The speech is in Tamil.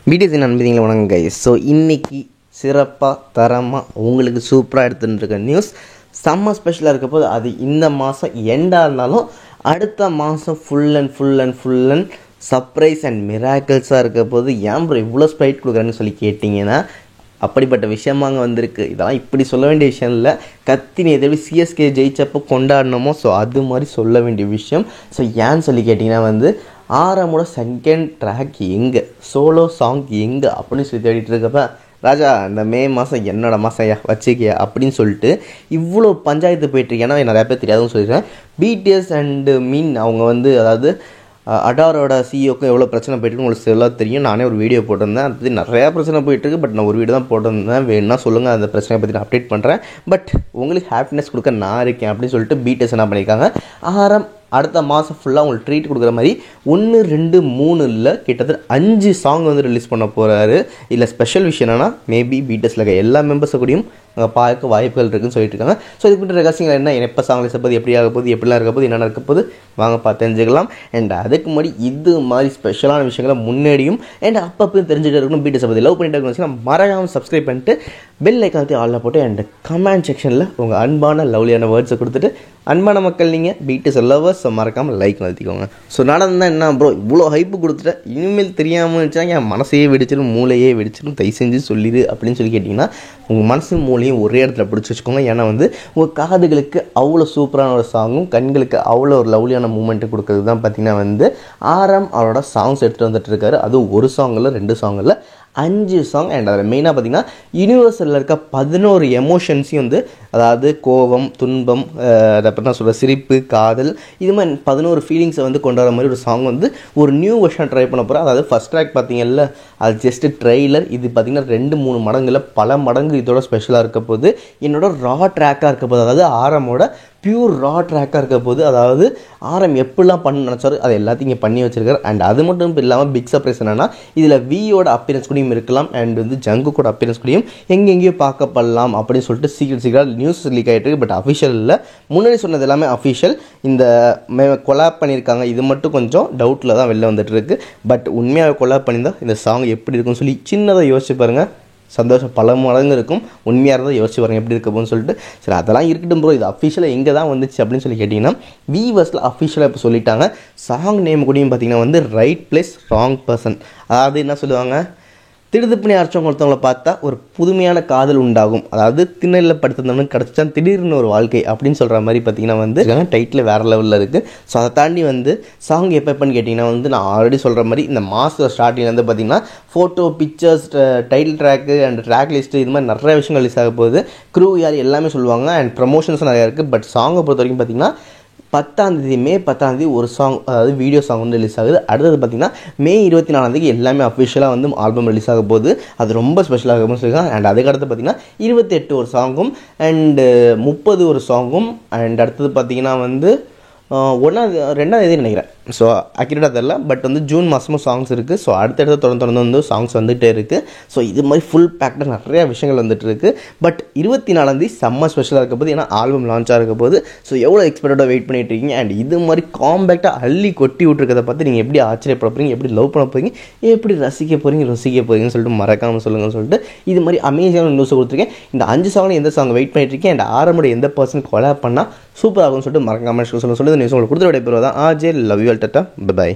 பிடிஎஸ் நண்பதிகளை வணக்கம் கைஸ். ஸோ இன்றைக்கி சிறப்பாக தரமாக உங்களுக்கு சூப்பராக எடுத்துகிட்டு இருக்க நியூஸ் செம்ம ஸ்பெஷலாக இருக்க போது. அது இந்த மாதம் எண்டாக இருந்தாலும் அடுத்த மாதம் ஃபுல் அண்ட் சர்ப்ரைஸ் அண்ட் மிராக்கிள்ஸாக இருக்க போது. ஏன் ப்ரோ இவ்வளோ ஸ்ப்ரைட் கொடுக்குறேன்னு சொல்லி கேட்டிங்கன்னா, அப்படிப்பட்ட விஷயமாங்க வந்திருக்கு. இதெல்லாம் இப்படி சொல்ல வேண்டிய விஷயம் இல்லை. கத்தினி எதை சிஎஸ்கே ஜெயிச்சப்போ கொண்டாடணுமோ, ஸோ அது மாதிரி சொல்ல வேண்டிய விஷயம். ஸோ ஏன்னு சொல்லி கேட்டிங்கன்னா ஆரமோட செகண்ட் ட்ராக் எங்கே, சோலோ சாங் எங்கே அப்படின்னு சொல்லி தேடிட்டு இருக்கப்ப, ராஜா இந்த மே மாதம் என்னோட மாதம் வச்சுக்கியா அப்படின்னு சொல்லிட்டு இவ்வளோ பஞ்சாயத்து போயிட்டுருக்கு. ஏன்னா நிறையா பேர் தெரியாதுன்னு சொல்லிடுறேன். பிடிஎஸ் அண்டு மீன் அவங்க அதாவது அடாரோட சிஇஓக்கும் எவ்வளோ பிரச்சனை போயிட்டுருக்கு உங்களுக்கு எல்லாம் தெரியும். நானே ஒரு வீடியோ போட்டிருந்தேன். அது நிறையா பிரச்சனை போயிட்டுருக்கு. பட் நான் ஒரு வீடியோ தான் போட்டிருந்தேன். வேணுன்னா சொல்லுங்கள், அந்த பிரச்சனையை பற்றி நான் அப்டேட் பண்ணுறேன். பட் உங்களுக்கு ஹாப்பினஸ் கொடுக்க நான் இருக்கேன் அப்படின்னு சொல்லிட்டு பிடிஎஸ் என்ன பண்ணியிருக்காங்க, அடுத்த மாதம் ஃபுல்லாக உங்களுக்கு ட்ரீட் கொடுக்குற மாதிரி 1, 2, 3 இல்லை கிட்டத்தட்ட 5 சாங் ரிலீஸ் பண்ண போகிறாரு. இல்லை ஸ்பெஷல் விஷயம் என்னென்னா, மேபி பிடிஎஸ்ல இருக்க எல்லா மெம்பர்ஸை கூடயும் பார்க்க வாய்ப்புகள் இருக்குதுன்னு சொல்லிட்டு இருக்காங்க. ஸோ இதுக்கு ரகசியங்கள் என்ன, எப்போ சாங் ரிலீஸ் போது, எப்படி ஆக போகுது, எப்படிலாம் இருக்க போது, என்னென்ன இருக்க போது வாங்க பார்த்து தெரிஞ்சுக்கலாம். அண்ட் அதுக்கு முன்னாடி இது மாதிரி ஸ்பெஷலான விஷயங்களை முன்னாடியும் அண்ட் அப்பப்போ தெரிஞ்சுட்டு இருக்கணும். பிடிஎஸ் பற்றி லவ் பண்ணிட்டு இருக்கணும், மறக்காமல் சப்ஸ்கிரைப் பண்ணிட்டு பெல் ஐக்கானத்தை ஆளில் போட்டு அண்ட் கமெண்ட் செக்ஷனில் உங்கள் அன்பான லவ்லியான வேர்ட்ஸை கொடுத்துட்டு, அன்பான மக்கள் நீங்கள் பிடிஎஸ் லவ்வர்ஸ் மறக்காமல் லைக் நடத்திக்கோங்க. ஸோ நடந்தால் என்ன ப்ரோ இவ்வளோ ஹைப்பு கொடுத்துட்டேன், இனிமேல் தெரியாமல் இருந்துச்சா என் மனசையே வெடிச்சிடும், மூளையே வெடிச்சிடும், தயவு செஞ்சு சொல்லிடு அப்படின்னு சொல்லி கேட்டிங்கன்னா, உங்கள் மனசு மூளையும் ஒரே இடத்துல பிடிச்சி வச்சுக்கோங்க. ஏன்னா உங்கள் காதுகளுக்கு அவ்வளோ சூப்பரான ஒரு சாங்கும் கண்களுக்கு அவ்வளோ ஒரு லவ்லியான மூமெண்ட்டு கொடுக்குறது தான் பார்த்திங்கன்னா ஆரம் அவரோட சாங்ஸ் எடுத்துகிட்டு வந்துட்டு இருக்காரு. அதுவும் ஒரு சாங்கில் 2 சாங்கில் 5 சாங். அண்ட் அதில் மெயினாக பார்த்திங்கன்னா யூனிவர்ஸில் இருக்க 11 எமோஷன்ஸையும் அதாவது கோபம், துன்பம், அப்புறம் நான் சொல்கிற சிரிப்பு, காதல், இது மாதிரி 11 ஃபீலிங்ஸை கொண்டு வர மாதிரி ஒரு சாங் ஒரு நியூ வெர்ஷன் ட்ரை பண்ண போகிறேன். அதாவது ஃபஸ்ட் ட்ராக் பார்த்திங்கல்ல, அது ஜஸ்ட்டு ட்ரெய்லர். இது பார்த்திங்கன்னா 2-3 மடங்குல பல மடங்கு இதோட ஸ்பெஷலாக இருக்க போது. என்னோட ரா ட்ராக்காக இருக்க போது, அதாவது ஆரமோட பியூர் ரா ட்ராக்காக இருக்க போது. அதாவது ஆரம் எப்படிலாம் பண்ண நினச்சாரு அது எல்லாத்தையும் இங்கே பண்ணி வச்சிருக்காரு. அண்ட் அது மட்டும் இல்லாமல் பிக் சர்ப்ரைஸ் என்னென்னா, இதில் வியோட அப்பியரன்ஸ் கூடயும் இருக்கலாம் அண்ட் ஜங்குக்கோட அப்பியரன்ஸ் கூடயும் எங்கெங்கேயோ பார்க்கப்படலாம் அப்படின்னு சொல்லிட்டு சீக்கிரம் நியூஸ் லீக் ஆகிட்டு இருக்கு. பட் அஃபிஷியல் இல்லை. முன்னாடி சொன்னது எல்லாமே அஃபிஷியல். இந்த கொலாப் பண்ணியிருக்காங்க, இது மட்டும் கொஞ்சம் டவுட்டில் தான் வெளில வந்துட்டு இருக்கு. பட் உண்மையாக கொலாப் பண்ணியிருந்தால் இந்த சாங் எப்படி இருக்குன்னு சொல்லி சின்னதாக யோசிச்சு பாருங்கள். சந்தோஷம் பல மடங்கு இருக்கும். உண்மையாக இருந்தால் யோசிச்சு பாருங்க எப்படி இருக்குன்னு சொல்லிட்டு. சரி அதெல்லாம் இருக்கட்டும் ப்ரோ, இது அஃபிஷியலாக எங்கே தான் வந்துச்சு அப்படின்னு சொல்லி கேட்டிங்கன்னா, வீவர்ஸில் அஃபிஷியலாக இப்போ சொல்லிட்டாங்க. சாங் நேம் கூடயும் பார்த்திங்கன்னா ரைட் பிளேஸ் ராங் பர்சன். அதாவது என்ன சொல்லுவாங்க, திடுதுப்புனி அரைச்சவங்க ஒருத்தவங்களை பார்த்தா ஒரு புதுமையான காதல் உண்டாகும். அதாவது திண்ணையில் படுத்திருந்தவனுக்கு கிடச்சா திடீர்னு ஒரு வாழ்க்கை அப்படின்னு சொல்கிற மாதிரி பார்த்திங்கன்னா டைட்டில் வேறு லெவலில் இருக்குது. ஸோ அதை தாண்டி சாங் எப்போன்னு கேட்டிங்கன்னா நான் ஆல்ரெடி சொல்கிற மாதிரி இந்த மாதம் ஸ்டார்டிங்லேருந்து பார்த்திங்கன்னா photo, pictures, title track and track list, இது மாதிரி நிறைய விஷயங்கள் ரிலீஸ் ஆக போகுது. க்ரூ யார் எல்லாமே சொல்லுவாங்க அண்ட் ப்ரமோஷன்ஸும் நிறையா இருக்குது. பட் சாங்கை பொறுத்த வரைக்கும் பார்த்திங்கன்னா மே 10 ஒரு சாங், அதாவது வீடியோ சாங் ரிலீஸ் ஆகுது. அடுத்தது பார்த்திங்கன்னா மே 24 எல்லாமே அஃபிஷியலாக ஆல்பம் ரிலீஸ் ஆக போகுது. அது ரொம்ப ஸ்பெஷலாக இருக்கும்னு சொல்லியிருக்காங்க. அண்ட் அதுக்கடுத்து பார்த்திங்கன்னா 28 ஒரு சாங்கும் அண்டு 30 ஒரு சாங்கும் அண்ட் அடுத்தது பார்த்திங்கன்னா 2ஆம் தேதி நினைக்கிறேன். ஸோ அக்யூரேட்டாக தெரியல. பட் ஜூன் மாதமும் சாங்ஸ் இருக்குது. ஸோ அடுத்தடுத்து தொடர்ந்து சாங்ஸ் வந்துகிட்டே இருக்குது. ஸோ இது மாதிரி ஃபுல் பேக்டாக நிறையா விஷயங்கள் வந்துட்டு இருக்குது. பட் 24 செம்ம ஸ்பெஷலாக இருக்க போது. ஏன்னா ஆல்பம் லான்ச்சாக இருக்க போது. ஸோ எவ்வளோ எக்ஸ்பெக்டடாக வெயிட் பண்ணிட்டு இருக்கீங்க அண்ட் இது மாதிரி காம்பேக்டாக அள்ளி கொட்டி விட்டுருக்கதை பார்த்து நீங்கள் எப்படி ஆச்சரியப்பட போகிறீங்க, எப்படி லவ் பண்ண போகிறீங்க, எப்படி ருசிக்க போகிறீங்கன்னு சொல்லிட்டு மறக்காமல் சொல்லுங்கன்னு சொல்லிட்டு இது மாதிரி அமேசிங்கான நியூஸை கொடுத்துருக்கேன். இந்த 5 சாங்ல எந்த சாங் வெயிட் பண்ணிட்டு இருக்கேன் அண்ட் ஆரம்போட எந்த பர்சன் கொலாப் பண்ணால் சூப்பர் ஆகும்னு சொல்லிட்டு மறக்காமல் சொல்லுங்கள். நியூஸ் உங்களுக்கு கொடுத்து விடைபெறுவதான். ஆஜே love you all. Tata by.